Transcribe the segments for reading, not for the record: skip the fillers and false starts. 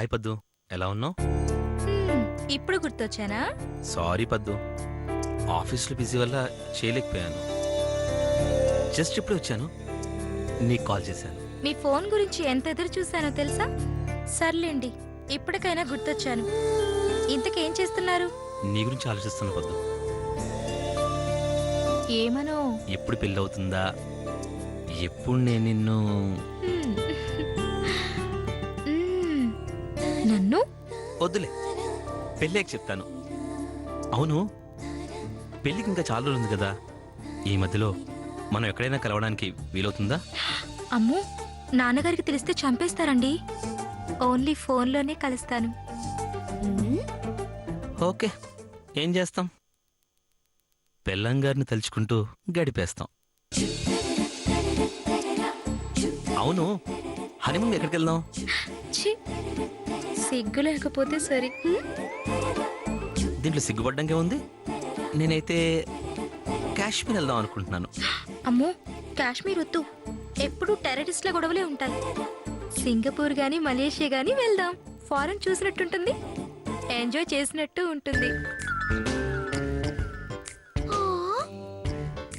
Hi పద్దు, ఎలా ఉన్నావు? ఇప్పుడు గుర్తొచ్చానా? సారీ పద్దు, ఆఫీస్లో బిజీ వల్ల చేయలేకపోయాను. జస్ట్ ఇప్పుడే వచ్చాను, నీకు కాల్ చేశాను. మీ ఫోన్ గురించి ఎంత ఎదురు చూశానో తెలుసా? సర్లేండి, ఇప్పటికైనా గుర్తొచ్చాను. ఇంతకేం చేస్తున్నారు? నీ గురించి ఆలోచిస్తున్నా పద్దు. ఏమనో? ఎప్పుడు పెళ్ళవుతుందా, ఎప్పుడు నేను నిన్ను... హ్మ్. నన్ను వద్దులే, పెళ్ళాక చెప్తాను. అవును, పెళ్ళికి ఇంకా చాలా రోజులు ఉంది కదా, ఈ మధ్యలో మనం ఎక్కడైనా కలవడానికి వీలవుతుందా? అమ్మో, నాన్నగారికి తెలిస్తే చంపేస్తారండి. ఓన్లీ ఫోన్లోనే కలుస్తాను. ఓకే, ఏం చేస్తాం, పెళ్ళంగారిని తలుచుకుంటూ గడిపేస్తాం. అవును, హనీమూన్ ఎక్కడికి వెళ్దాం? ఛీ, సిగ్గు లేకపోతే సరే. దీంట్లో సిగ్గుపడ్డాకే ఉంది. నేనైతే కాశ్మీర్ వెళ్దాం అనుకుంటున్నాను. అమ్మో, కాశ్మీర్ వద్దు, ఎప్పుడు టెర్రరిస్ట్ల గొడవలే ఉంటాయి. సింగపూర్ గాని మలేషియా గాని వెళ్దాం. ఫారెన్ చూసినట్టుంటుంది, ఎంజాయ్ చేసినట్టు ఉంటుంది.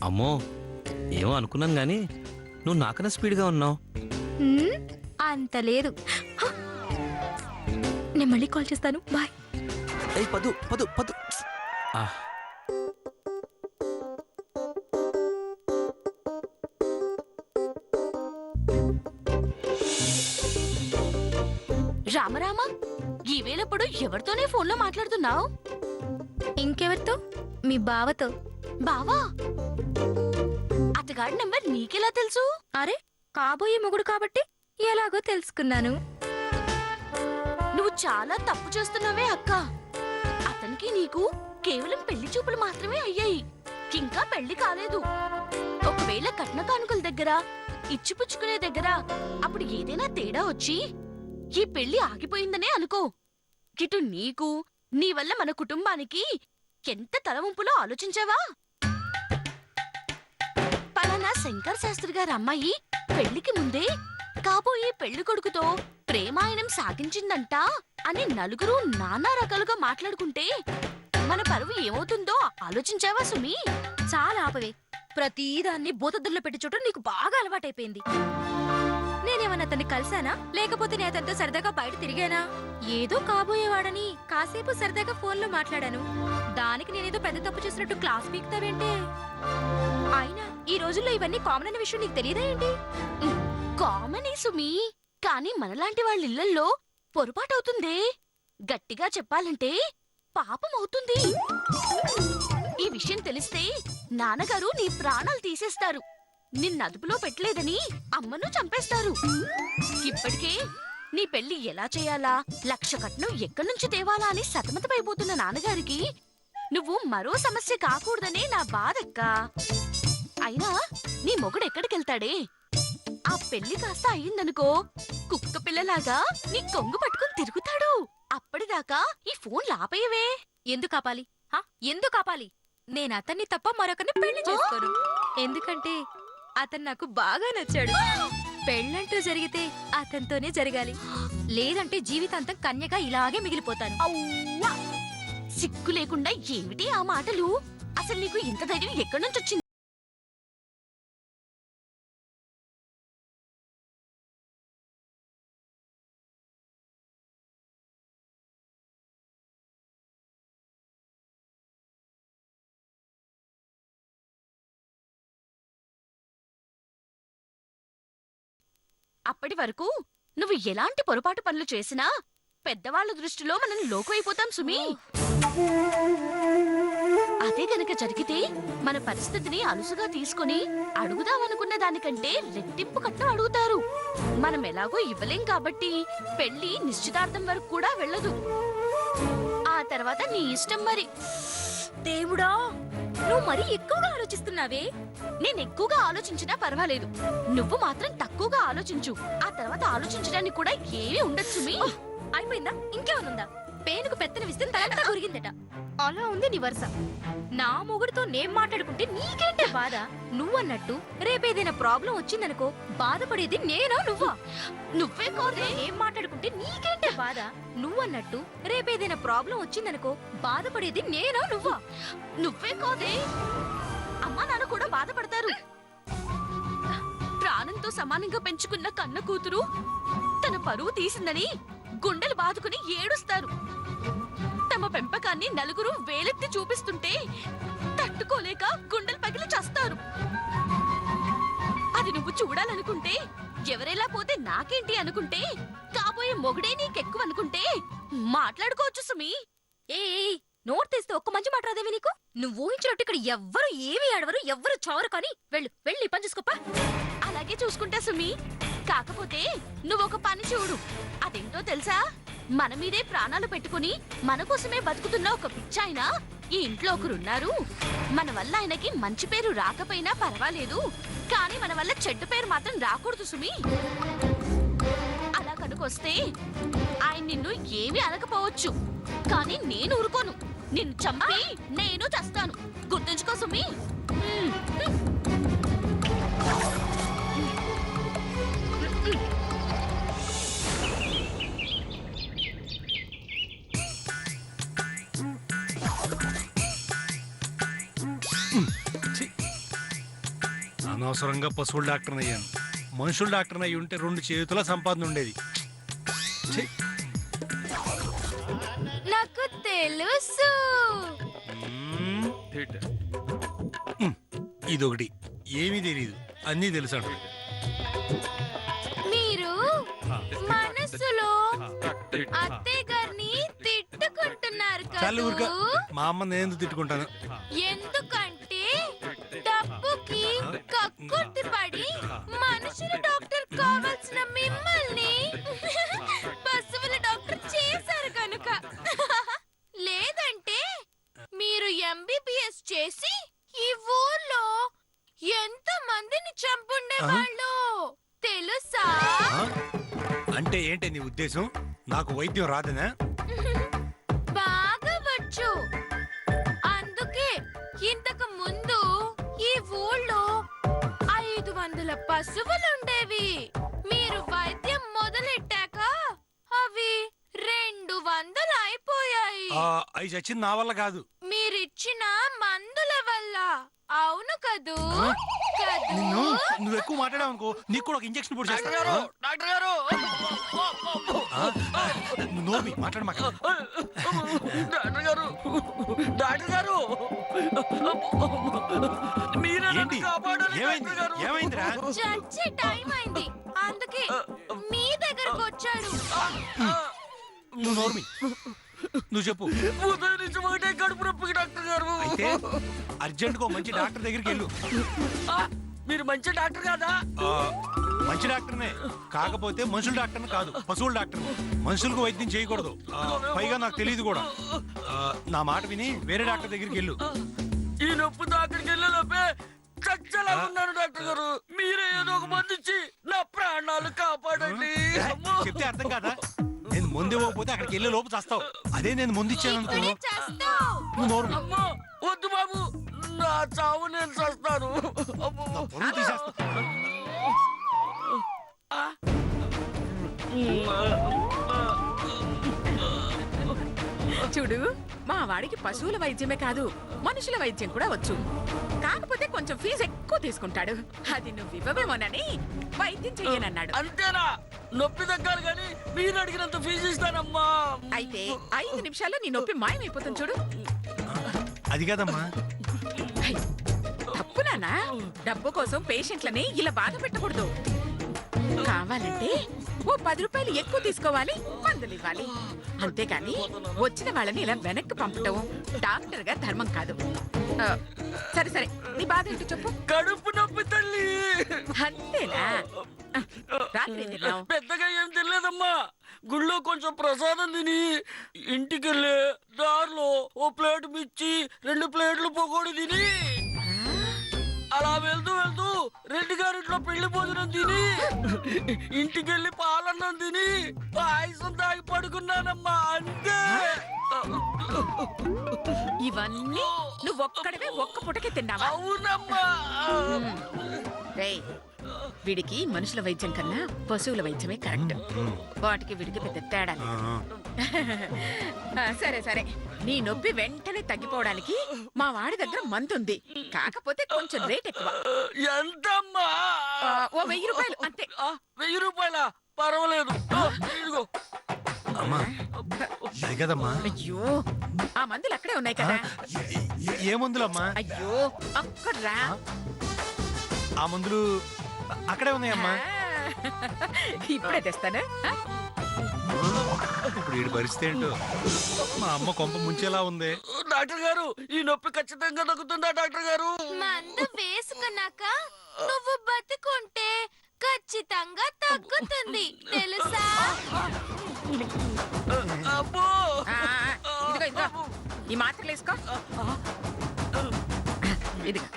అమ్మో, ఏమో అనుకున్నాను గాని నువ్వు నాకన్నా స్పీడ్గా ఉన్నావు. అంత లేదు. నేను మళ్ళీ కాల్ చేస్తాను, బాయ్. ఏయ్ పదు పదు పదు. రామరామ, ఈ వేళప్పుడు ఎవరితోనే ఫోన్లో మాట్లాడుతున్నావు? ఇంకెవరితో? మీ బావతో. బావా, అతగాడి నెంబర్ నీకెలా తెలుసు? అరే, కాబోయే మొగుడు కాబట్టి ఎలాగో తెలుసుకున్నాను. నువ్వు చాలా తప్పు చేస్తున్నావే అక్క. అతనికి నీకు కేవలం పెళ్లి చూపులు మాత్రమే అయ్యాయి, ఇంకా పెళ్లి కాలేదు. ఒకవేళ కట్న కానుకల దగ్గర, ఇచ్చిపుచ్చుకునే దగ్గర అప్పుడు ఏదైనా తేడా వచ్చి ఈ పెళ్లి ఆగిపోయిందనే అనుకో. ఇటు నీకు, నీ వల్ల మన కుటుంబానికి ఎంత తలవంపులో ఆలోచించావా? పలానా శంకర్ శాస్త్రి గారి అమ్మాయి పెళ్లికి ముందే కాబోయే పెళ్లి కొడుకుతో ప్రేమాయణం సాగించిందంట అని నలుగురు నానా రకాలుగా మాట్లాడుకుంటే మన పరువు ఏమవుతుందో ఆలోచించావా సుమి? చాలా ఆపవే, ప్రతిదాన్ని బోతద్దుల్లో పెట్టి చూడటం నీకు బాగా అలవాటైపోయింది. నేనేమన్నా అతన్ని కలిశానా, లేకపోతే నేను అతనితో సరదాగా బయట తిరిగానా? ఏదో కాబోయేవాడని కాసేపు సరదాగా ఫోన్లో మాట్లాడాను. దానికి నేనేదో పెద్ద తప్పు చేసినట్టు క్లాస్ పీకుతావేంటి? అయినా ఈ రోజుల్లో ఇవన్నీ కామన్ అనే విషయం నీకు తెలియదా ఏంటి? కామనే సుమి, కానీ మనలాంటి వాళ్ళ ఇళ్లల్లో పొరపాటవుతుందే. గట్టిగా చెప్పాలంటే పాపం అవుతుంది. ఈ విషయం తెలిస్తే నాన్నగారు నీ ప్రాణాలు తీసేస్తారు. నిన్నదుపులో పెట్టలేదని అమ్మను చంపేస్తారు. ఇప్పటికే నీ పెళ్లి ఎలా చేయాలా, 1,00,000 కట్నం ఎక్కడి నుంచి తేవాలా అని సతమతమైపోతున్న నాన్నగారికి నువ్వు మరో సమస్య కాకూడదనే నా బాధక్కా. అయినా నీ మొగుడెక్కడికెళ్తాడే? ఆ పెళ్లి కాస్త అయ్యిందనుకో, కుక్క పిల్లలాగా నీ కొంగు పట్టుకుని తిరుగుతాడు. అప్పటిదాకా ఈ ఫోన్ లాపేయవే. ఎందుకు ఆపాలి? ఎందుకు ఆపాలి? నేను అతన్ని తప్ప మరొకరిని పెళ్లి చేసుకోను. ఎందుకంటే అతను నాకు బాగా నచ్చాడు. పెళ్ళంటూ జరిగితే అతనితోనే జరగాలి, లేదంటే జీవితాంతం కన్యగా ఇలాగే మిగిలిపోతాను. అవ్వా! సిగ్గు లేకుండా ఏమిటి ఆ మాటలు? అసలు నీకు ఇంత ధైర్యం ఎక్కడి నుంచి వచ్చింది? అప్పటి వరకు నువ్వు ఎలాంటి పొరపాటు పనులు చేసినా పెద్దవాళ్ల దృష్టిలో మనం లోకువైపోతాం సుమి. అదే గనక జరిగితే మన పరిస్థితిని అలుసుగా తీసుకుని అడుగుదామనుకున్న దానికంటే రెట్టింపు కట్నం అడుగుతారు. మనం ఎలాగో ఇవ్వలేం కాబట్టి పెళ్లి నిశ్చితార్థం వరకు కూడా వెళ్ళదు. ఆ తర్వాత నీ ఇష్టం మరి. దేవుడా, నువ్వు మరీ ఎక్కువగా ఆలోచిస్తున్నావే. నేనెక్కువగా ఆలోచించినా పర్వాలేదు, నువ్వు మాత్రం తక్కువగా ఆలోచించు. ఆ తర్వాత ఆలోచించడానికి కూడా ఏమీ ఉండొచ్చు మీ. అయిపోయిందా? ఇంకేమనుందా? పేనుకు పెత్తన విస్తే తలంతా గురిగిందట. అలా ఉంది నీ వరుస. నా మొగుడితో నేను మాట్లాడుకుంటే నీకేంటే బాధ? నువ్వన్నట్టు రేపేదైనా ప్రాబ్లం వచ్చిందనుకో, బాధపడేది నేనా నువ్వా? నువ్వే కోరే. ఏం మాట్లాడుకుంటే నీకేంటే బాధ. నువ్వన్నట్టు రేపేదైనా ప్రాబ్లం వచ్చిందనుకో బాధపడేది నేనా నువ్వా? నువ్వే కాదే, అమ్మా నాన్న కూడా బాధపడతారు. ప్రాణంతో సమానంగా పెంచుకున్న కన్న కూతురు తన పరువు తీసిందని గుండెలు బాదుకుని ఏడుస్తారు. తమ పెంపకాన్ని నలుగురు వేలెత్తి చూపిస్తుంటే తట్టుకోలేక గుండెలు పగిలి చస్తారు. అది నువ్వు చూడాలనుకుంటే, ఎవరెలా పోతే నాకేంటి అనుకుంటే, కాబోయే మొగుడే నీకెక్కువ అనుకుంటే మాట్లాడుకోవచ్చు సుమి. ఏ నోట్ తీస్తే ఒక్క మంచి మాట రాదేవి నీకు? నువ్వు ఊహించినట్టు ఇక్కడ ఎవ్వరు ఏమి ఆడవరు, ఎవ్వరు చావరు. కానీ వెళ్ళు వెళ్ళి పని చూసుకోపా. అలాగే చూసుకుంటా సుమి. కాకపోతే నువ్వొక పని చూడు. అదేంటో తెలుసా? మన మీదే ప్రాణాలు పెట్టుకుని మన కోసమే బతుకుతున్న ఒక పిచ్చాయన ఈ ఇంట్లో ఒకరున్నారు. మన వల్ల ఆయనకి మంచి పేరు రాకపోయినా పర్వాలేదు, కానీ మన వల్ల చెడ్డ పేరు మాత్రం రాకూడదు సుమి. అలా కనుకొస్తే ఆయన నిన్ను ఏమీ అనకపోవచ్చు, కానీ నేను ఊరుకోను. నిన్ను చంపి నేను చస్తాను. గుర్తుంచుకో సుమి. అనవసరంగా పశువుల డాక్టర్ని అయ్యాను. మనుషుల డాక్టర్ని అయ్యి ఉంటే 2 చేతుల సంపాదన ఉండేది. ఛీ! నాకు తెలుసు. ఇదొకటి ఏమీ తెలీదు, అన్నీ తెలుసు అంట. మీరు మనసులో అత్తయ్య గారిని తిట్టుకుంటున్నారు చాలు ఊరుక. కదా? మా అమ్మ నేను ఎందుకు తిట్టుకుంటాను? ఎందుకంటే డబ్బుకి కక్కుర్తి పడి మనుషుల డాక్టర్ కావాల్సిన మిమ్మల్ని పశువుల డాక్టర్ చేశారు కనుక. లేదంటే మీరు ఎంబీబీఎస్ చేసి ఈ ఊర్లో ఎంత మందిని చంపుండేవాళ్ళు తెలుసా? ఆ? అంటే ఏంటి నీ ఉద్దేశం? నాకు వైద్యం రాదనా? బాగా వచ్చు. అందుకే ఇంతకు ముందు ఈ ఊళ్ళో 500 పశువులుండేవి. మీరు వైద్యం మొదలెట్టాక అవి 200 అయిపోయాయి. అవి చచ్చింది నా వల్ల కాదు. మీరిచ్చిన మందుల వల్ల. అవును కదూ? నిన్ను నువ్వు ఎక్కువ మాట్లాడావు అనుకో, నీకు కూడా ఒక ఇంజెక్షన్ పొడి చేస్తాను. డాక్టర్ గారు నువ్వు నోర్మి మాట్లాడు మాకు. డాక్టర్ గారు డాక్టర్ గారు మీరే నన్ను ఏంటి? కాపాడాలి ఏమైంది? డాక్టర్ గారు. ఏమైందిరా? చచ్చే టైం అయింది, అందుకే మీ దగ్గరకు వచ్చాడు. నువ్వు నోర్మి, నువ్వు చెప్పు. ఉదయం నుంచి ఒకటే కడుపు నొప్పికి డాక్టర్ గారు. అయితే అర్జెంట్ గా మంచి డాక్టర్ దగ్గరికి వెళ్ళు. మీరు మంచి డాక్టర్ కాదా? ఆ, మంచి డాక్టర్నే, కాకపోతే మనుషుల డాక్టర్ని కాదు, పశువుల డాక్టర్. మనుషులకు వైద్యం చేయకూడదు. పైగా నాకు తెలియదు కూడా. నా మాట విని వేరే డాక్టర్ దగ్గరికి వెళ్ళు. ఈ నొప్పితో అక్కడికి వెళ్ళలోపే చచ్చలా ఉన్నాను డాక్టర్ గారు. మీరే ఏదో ఒక మందు ఇచ్చి నా ప్రాణాలు కాపాడండి. అమ్మో. చెప్తే అర్థం కాదా? నేను ముందే పోతే అక్కడికి వెళ్ళే లోపు చేస్తావు. అదే నేను ముందు ఇచ్చాను అనుకో. ఇప్పుడే చేస్తావు. నువ్వు నోరు అమ్మో వద్దు బాబు, నా చావు నేను చస్తాను. అమ్మో. నా పరువు తీసేస్తా. చూడు, మా వాడికి పశువుల వైద్యమే కాదు మనుషుల వైద్యం కూడా వచ్చు. కాకపోతే కొంచెం ఫీజు ఎక్కువ తీసుకుంటాడు. అది నువ్వు ఇవ్వవేమోనని వైద్యం చెయ్యనన్నాడు. అంతేనా? నొప్పి తగ్గాలి కానీ మీరు అడిగినంత ఫీజు ఇస్తానమ్మా. అయితే 5 నిమిషాల్లో నీ నొప్పి మాయమైపోతుంది చూడు. అది కాదమ్మా. హై, తప్పు నాన్నా. డబ్బు కోసం పేషెంట్లని ఇలా బాధ పెట్టకూడదు. కావాలంటే ఓ 10 రూపాయలు ఎక్కువ తీసుకోవాలి, మందులు ఇవ్వాలి. అంతేగాని వచ్చిన వాళ్ళని ఇలా వెనక్కి పంపటం డాక్టర్ గా ధర్మం కాదు. ఆ, సరే సరే, నీ బాధ ఏంటో చెప్పు. కడుపు నొప్పి తల్లి. అంతేనా? రాత్రి ఏం తిన్నావు? పెద్దగా ఏం తెలియదమ్మా. గుళ్ళో కొంచెం ప్రసాదం తిని ఇంటికెళ్ళే దారిలో ఓ ప్లేట్ మిర్చి 2 ప్లేట్లు పకోడీ తిని అలా వెళ్తూ వెళ్తూ రెడ్డి గారింట్లో పెళ్లి భోజనం తిని ఇంటికెళ్ళి పాలన్నం తిని పాయసం తాగి పడుకున్నానమ్మా. అంతే. ఇవన్నీ నువ్వు ఒక్కడవే ఒక్క పుటకే తిన్నావా? అవునమ్మా. రేయ్, వీడికి మనుషుల వైద్యం కన్నా పశువుల వైద్యమే కరెక్ట్. వాటికి వీడికి పెద్ద తేడా లేదు. సరే సరే, నీ నొప్పి వెంటనే తగ్గిపోవడానికి మా వాడి దగ్గర మందుంది. కాకపోతే కొంచెం రేట్ ఎక్కువ. ఎంతమ్మా? ఓ 1000 రూపాయలు అంతే. 1000 రూపాయలా? పర్వాలేదు. ఇదిగో. అమ్మా అది కదమ్మా. అయ్యో, ఆ మందులు అక్కడే ఉన్నాయి కదా. ఏ మందులమ్మా? అయ్యో అక్కడ్రా. ఆ మందులు అక్కడే ఉన్నాయమ్మా. ఇప్పుడే తెస్తాను. ఇప్పుడు వీడి పరిస్థితి ఏంటో. మా అమ్మ కొంప ముంచేలా ఉంది. డాక్టర్ గారు, ఈ నొప్పి ఖచ్చితంగా తగ్గుతుందా డాక్టర్ గారు? మందు వేసుకున్నాక నువ్వు బతికుంటే ఖచ్చితంగా తగ్గుతుంది తెలుసా? అబ్బో! ఇదిగో ఇదిగో, ఈ మాత్రలు వేసుకో. ఇదిగో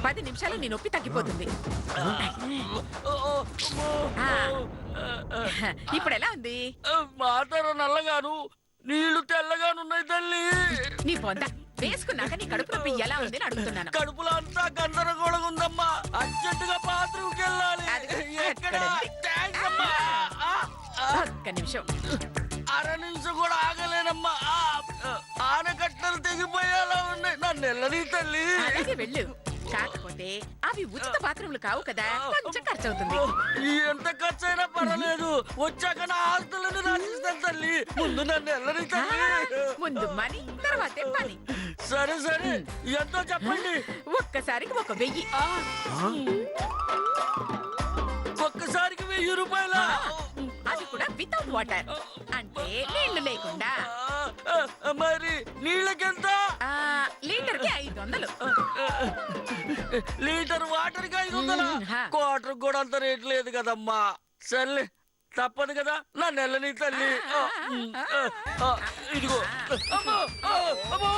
10 నిమిషాలు నీ నొప్పి తగ్గిపోతుంది. ఇప్పుడు ఎలా ఉంది? మాతర నల్లగాను, నీళ్లు తెల్లగానున్నాయి తల్లి. నీ పొంద వేసుకున్నాక నీ కడుపు నొప్పి ఎలా ఉంది అని అడుగుతున్నాను. కడుపులో అంతా గందరగోళంగా ఉందమ్మా. అర్జెంటుగా బాత్రూమ్కి వెళ్ళాలి. ఎక్కడ? థాంక్స్ అమ్మా. ఒక్క నిమిషం. అర నిమిషం కూడా ఆగలేనమ్మా. ఆనకట్టలు తెగిపోయేలా ఉన్నాయి. నన్ను వెళ్ళని తల్లి. అలాగే వెళ్ళు. కాకపోతే అవి ఉచిత బాత్రూమ్లు కావు కదా, కొంచెం ఖర్చు అవుతుంది. ఎంత ఖర్చు అయినా పర్వాలేదు. వచ్చాక నా ఆస్తులను రాసిస్తాను తల్లి. ముందు నన్ను వెళ్ళని తల్లి. ముందు మనీ, తర్వాతే పని. సరే సరే, ఎంతో చెప్పండి. ఒక్కసారికి 1000. ఒక్కసారికి 1000 రూపాయల? అది కూడా వితౌట్ వాటర్, అంటే నీళ్లు లేకుండా. మరి నీళ్ళకెంత? లీటర్కి 500. లీటర్ వాటర్ కి 500? హా. క్వార్టర్ కూడా అంత రేట్ లేదు కదమ్మా. సర్లే, తప్పదు కదా, నా నెలని తల్లి. ఇదిగో. అమ్మో, అమ్మో.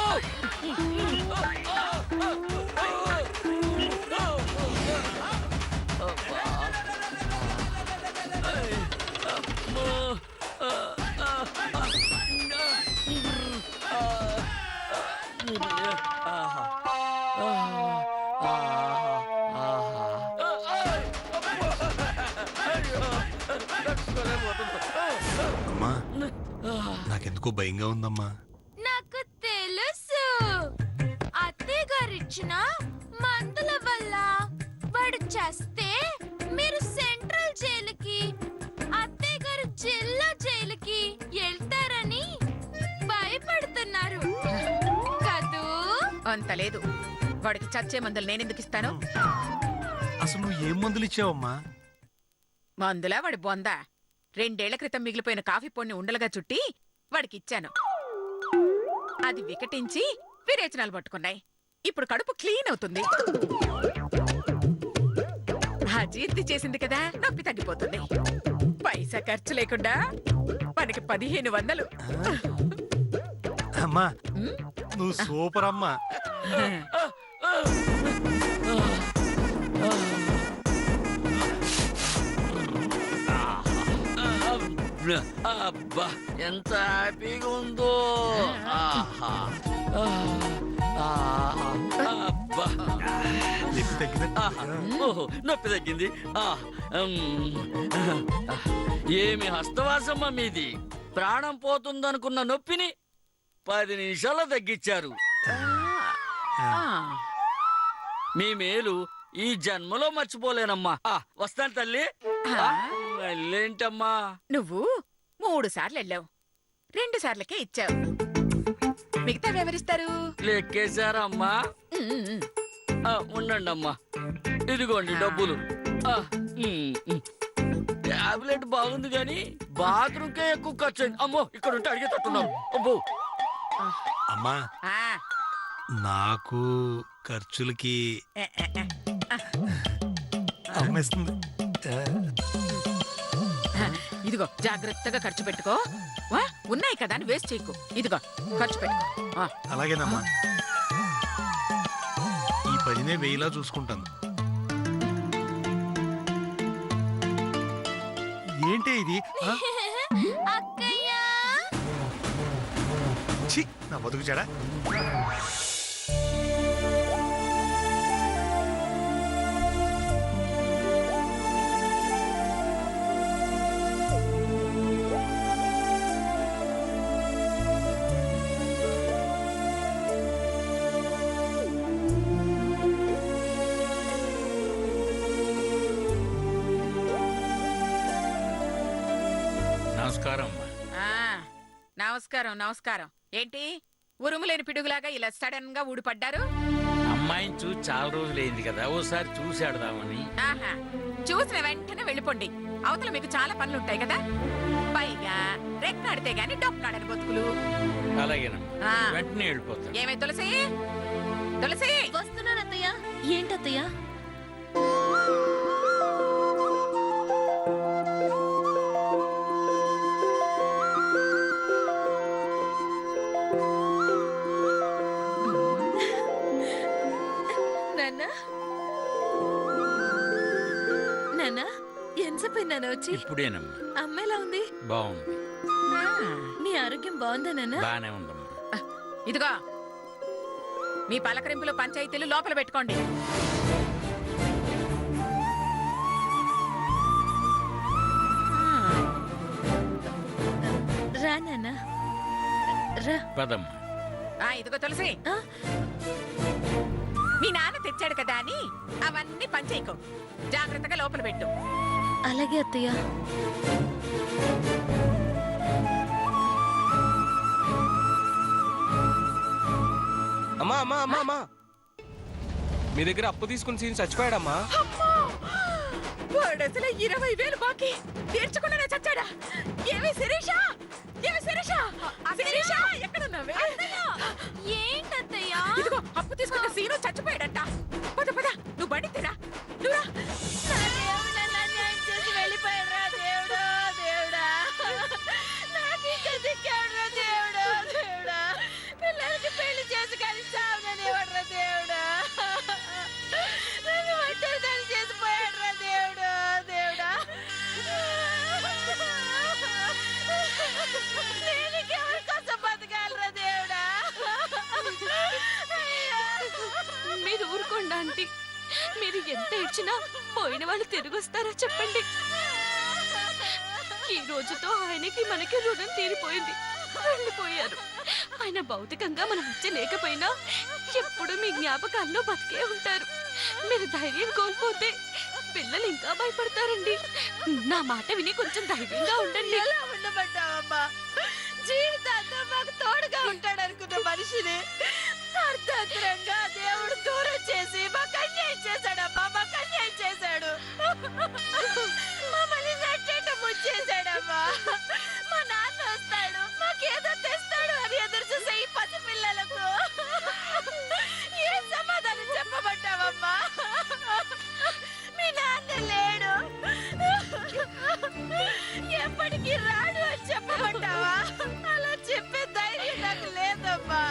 అమ్మా నాకెందుకో భయంగా ఉందమ్మా. నాకు తెలుసు, అత్తయ్య గారిచ్చిన మందుల వల్ల వాడు చస్తే మీరు సెంట్రల్ జైలుకి, అత్తయ్య గారు జిల్లా జైలుకి వెళ్తారని భయపడుతున్నారు కదూ? అంత లేదు. వాడికి చచ్చే మందులు నేనెందుకు ఇస్తాను? అసలు నువ్వు ఏం మందులు ఇచ్చావమ్మా? మందులా వాడి బొంద. 2 ఏళ్ల క్రితం మిగిలిపోయిన కాఫీ పొడిని ఉండలుగా చుట్టి వాడికి ఇచ్చాను. అది వికటించి విరేచనాలు పట్టుకున్నాయి. ఇప్పుడు కడుపు క్లీన్ అవుతుంది. అజీర్తి చేసింది కదా, నొప్పి తగ్గిపోతుంది. పైసా ఖర్చు లేకుండా మనకి 1500. అమ్మా నువ్వు సూపర్ అమ్మా. అబ్బా, ఎంత హ్యాపీగా ఉందో. ఆహా. అబ్బా. నొప్పి తగ్గిందా? ఓహో, నొప్పి తగ్గింది. ఏమి హస్తవాసమ్మా మీది. ప్రాణం పోతుందనుకున్న నొప్పిని 10 నిమిషాల్లో తగ్గించారు. మీ మేలు ఈ జన్మలో మర్చిపోలేనమ్మా. వస్తాను తల్లి. మళ్ళేంటమ్మా? నువ్వు 3 సార్లు వెళ్ళావు, 2 సార్లకే ఇచ్చావు. మిగతా ఎవరిస్తారు? లెక్కేశారమ్మా. ఉండండి అమ్మా, ఇదిగోండి డబ్బులు. టాబ్లెట్ బాగుంది కానీ బాత్రూమ్కే ఎక్కువ ఖర్చు అయింది. అమ్మో, ఇక్కడ ఉంటే అడిగే తట్టున్నాం. అబ్బో. అమ్మా ఆ, నాకు ఖర్చులకి అమ్మేస్తుంది. ఇదిగో జాగ్రత్తగా ఖర్చు పెట్టుకో. ఉన్నాయి కదా అని వేస్ట్ చేయకు. ఇదిగో ఖర్చు పెట్టుకో. అలాగేనమ్మా. ఈ 10నే 1000లా చూసుకుంటాను. ఏంటి ఇది? అక్కయ్య, ఛీ, నా బతుకు చెడా. నమస్కారం నమస్కారం. ఏంటి ఉరుములేని పిడుగులాగా ఇలా సడన్ గా ఊడిపడ్డారు? అమ్మాయిని చూసి చాలా రోజులైంది కదా, ఓసారి చూసి ఆడదామని. ఆహా, చూసిన వెంటనే వెళ్ళిపోండి. అవతల మీకు చాలా పనులుంటాయి కదా. పైగా రెక్కాడితే గాని డొక్కాడని బతుకులు. అలాగేనమ్మా, ఆ. వెంటనే వెళ్ళిపోతాను. ఏమే తులసి, తులసి, వస్తున్నాను అత్తయ్య. ఏంటత్తయ్య? నాన్న నాన్న ఎంతసేపు నాన్న వచ్చి? ఇప్పుడేనమ్మా. అమ్మ ఎలా ఉంది? బాగుంది. నీ ఆరోగ్యం బాగుందా నాన్న? బానే ఉందమ్మా. ఇదిగో మీ పలకరింపులు పంచాయతీలు లోపల పెట్టుకోండి. రా నాన్న రా. పదమ్మా. ఇదిగో తులసి, ఆ? మీ నాన్న తెచ్చాడు కదా అని అవన్నీ పంచేయకు. జాగ్రత్తగా లోపల పెట్టు. అలాగే అత్తయ్య. అమ్మా అమ్మా అమ్మా అమ్మా, మీ దగ్గర అప్పు తీసుకుని సీన్ చచ్చిపోయాడమ్మా. వాడు అసలు 20,000 బాకీ తీర్చకుండానే చచ్చాడా? ఏమి శిరీష, ఏమి శిరీష, శిరీష ఎక్కడున్నావే? ఏంటత్తయ్య? ఇదిగో అప్పు తీసుకున్న సీను చచ్చిపోయాడంట. పద పద, నువ్వు బండి తీరా, నువ్వు రా. పిల్లలకి పెళ్లి చేసి కలిసావునని ఎవడ్రా దేవుడా? నన్ను ఒంటరిదాన్ని చేసిపోయాడ్రా దేవుడు, దేవుడా. నేను ఇంకెవరి కోసం బతకాలరా దేవుడా? మీరు ఊరుకోండి ఆంటీ. మీరు ఎంత ఇచ్చినా పోయిన వాళ్ళు తిరిగి వస్తారా చెప్పండి. ఈ రోజుతో ఆయనకి మనకి రుణం తీరిపోయింది. వెళ్ళిపోయారు. ఆయన భౌతికంగా మనం లేకపోయినా ఎప్పుడు మీ జ్ఞాపకాల్లో బతికే ఉంటారు. మీరు ధైర్యం కోల్పోతే పిల్లలు ఇంకా భయపడతారండి. నా మాట విని కొంచెం ధైర్యంగా ఉండండి. ఎలా ఉండమంటావమ్మా? జీవితాంతం మాకు తోడుగా ఉంటాడనుకున్న మనిషిని అర్ధాంతరంగా దేవుడు దూరం చేసి మాకు అన్యాయం చేశాడమ్మా, మాకు అన్యాయం చేశాడు. మమ్మల్ని నట్టేట ముంచేశాడమ్మా. మా నాన్న వస్తాడు, మాకేదో తెస్తాడు అని ఎదురు చూసే ఈ పసి పిల్లలకు ఏం సమాధానం చెప్పమంటావమ్మా? మీ నాన్న లేడు, ఎప్పటికీ రాడు అని చెప్పమంటావా? అలా చెప్పే ధైర్యం నాకు లేదమ్మా.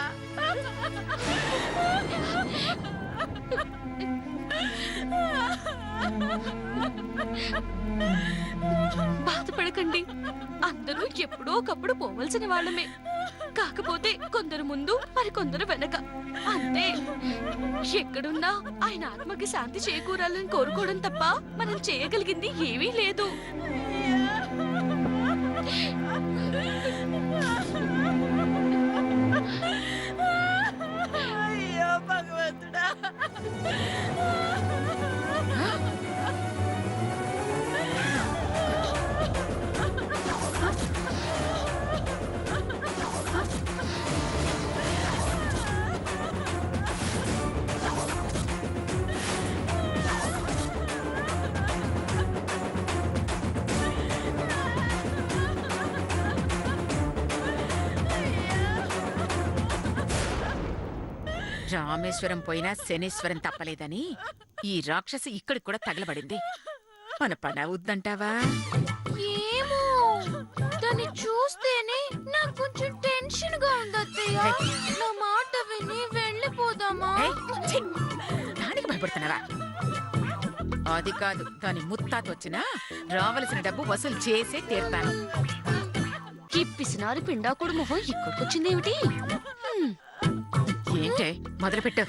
బాధపడకండి. అందరూ ఎప్పుడో ఒకప్పుడు పోవలసిన వాళ్ళమే. కాకపోతే కొందరు ముందు మరికొందరు వెనక, అంతే. ఎక్కడున్నా ఆయన ఆత్మకి శాంతి చేకూరాలని కోరుకోవడం తప్ప మనం చేయగలిగింది ఏమీ లేదు. అయ్యో భగవంతుడా. రామేశ్వరం పోయినా శనీశ్వరం తప్పలేదని ఈ రాక్షసి ఇక్కడికి కూడా తగలబడింది. మన పని అవుద్దంటావా? ఏమో, దాన్ని చూస్తేనే నాకు కొంచెం టెన్షన్ గా ఉంది అత్తయ్య. నా మాట విని వెళ్ళిపోదామా? ఏయ్, ఛీ! దానికి భయపడుతున్నావా? అది కాదు, దాని ముత్తాత వచ్చినా రావలసిన డబ్బు వసూలు చేసే తీర్తాను. ఈ పిసినారి పిండాకుడు మొహం ఇక్కడికొచ్చిందేమిటి? ఏంటే మొదలుపెట్టు.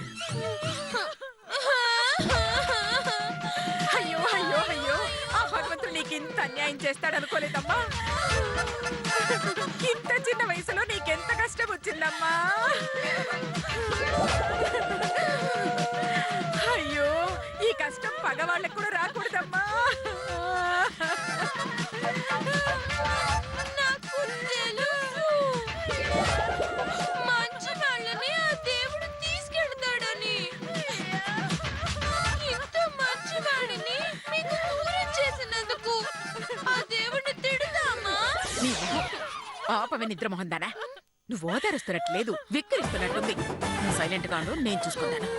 అయ్యో అయ్యో అయ్యో, ఆ భగవంతుడు నీకు ఇంత అన్యాయం చేస్తాడనుకోలేదమ్మా. ఇంత చిన్న వయసులో నీకెంత కష్టం వచ్చిందమ్మా. అయ్యో, ఈ కష్టం పగవాళ్ళకు కూడా రాకూడదమ్మా. నాకు తెలుసు. ఆపవే నిద్ర మొహందానా నువ్వు ఓదారుస్తున్నట్లేదు వెక్కిరిస్తున్నట్టుంది నువ్వు సైలెంట్ గా ఉండు నేను చూసుకున్నాను